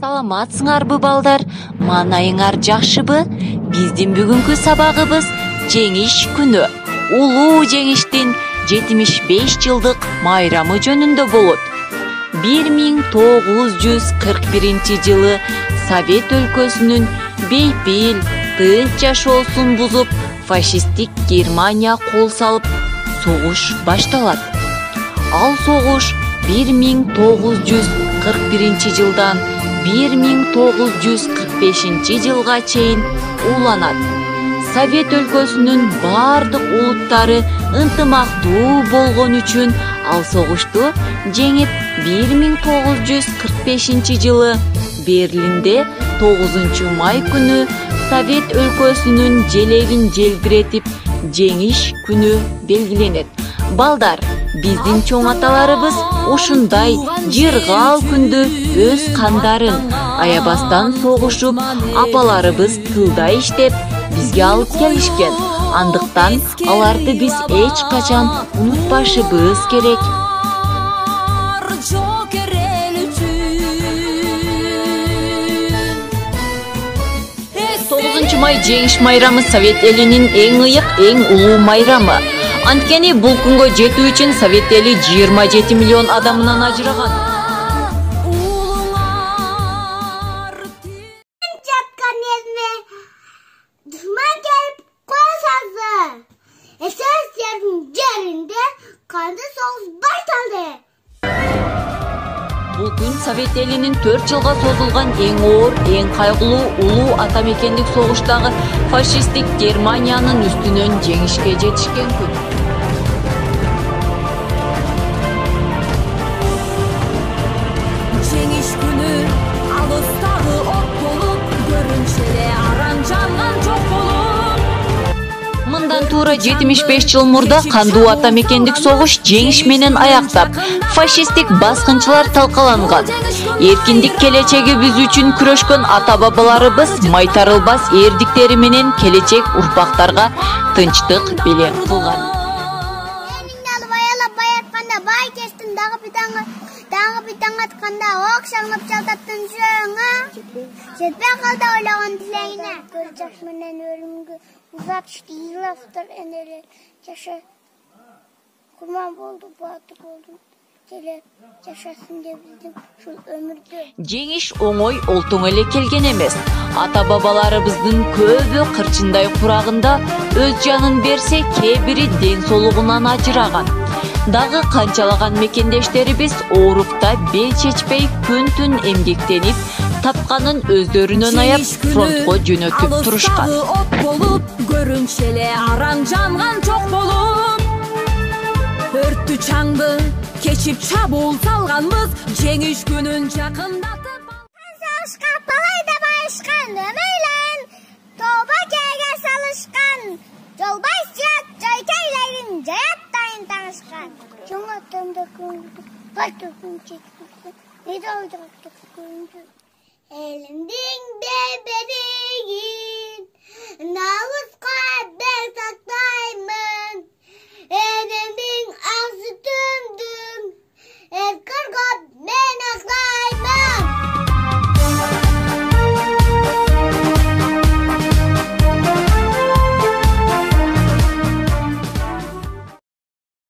Саламатсыңарбы балдар? Манайыңар жакшыбы? Биздин бүгүнкү сабагыбыз жеңиш күнү. Улуу жеңиштин 75 жылдык майрамы жөнүндө болот. 1941 жылы Совет өлкөсүнүн бейпил, тынч жашоосун бузуп, фашисттик Германия кол салып, согуш башталат. Ал согуш 1941 жылдан 1945 жылга чейин уланат. Совет өлкөсүнүн бардык улуттары ынтымактуу болгон үчүн ал согушту жеңип 1945 жылы Берлинде 9 май күнү Совет өлкөсүнүн желегин желбиретип жеңиш күнү белгиленет. Балдар, биздин чоң аталарыбыз ушундай жыргал күндү өз кандарын аябастан согушуп, апаларыбыз тылда иштеп бизге алып келишкен. Андыктан аларды биз эч качан унутпашыбыз керек. 9 май жеңиш майрамы Совет элинин эң ыйык, эң улуу майрамы. Анткени бул күнгө жетүү үчүн Совет эли 27 миллион адамынан ажыраган. Бул күн Совет элинин 4 жылга созулган эң оор, эң кайгылуу улуу атамекендик согуштагы фашисттик Германиянын үстүнөн жеңишке жетишкен күн. Жеңиш күнү алыстагы от болуп, көрүнчү эле аранжанган жок болуп. Мындан туура 75 жыл мурда кандуу атамекендик согуш жеңиш менен аяктап, фашисттик баскынчылар талкаланган. Эркиндик келечегибиз үчүн күрөшкөн ата-бабаларыбыз майтарылбас эрдиктери менен келечек урпактарга тынчтык белең кылган. Uzat işte yıllardır eneli yaşa kurban oldu, bahtı oldu. Gele yaşasın diye bildim şu ömürde. Жеңиш оңой олтоң эле келген эмес. Ата-бабаларыбыздын көбү кырчындай курагында өз жанын берсе, кээ бири ден соолугунан ажыраган. Дагы канчалаган мекендештерибиз оорукта бел чечпей күн-түн эмгектенип, тапканын өздөрүнөн аяп фронтко жөнөтүп турушкан. Görünçü ele aranjанган жок болуп, өрттү чаңды кечип чабуул салганбыз, жеңиш күнүн жакындатып. Салышка балайда байышкан өмөйлөн, тоба кеге салышкан, жолбай сыят жойкейлерин жаяттайын таңышкан. Жоңа тымда көңүлдү, байтөкүн чекти, медалдырыптык көңүлдү. Элимдин беберигин, науызга бер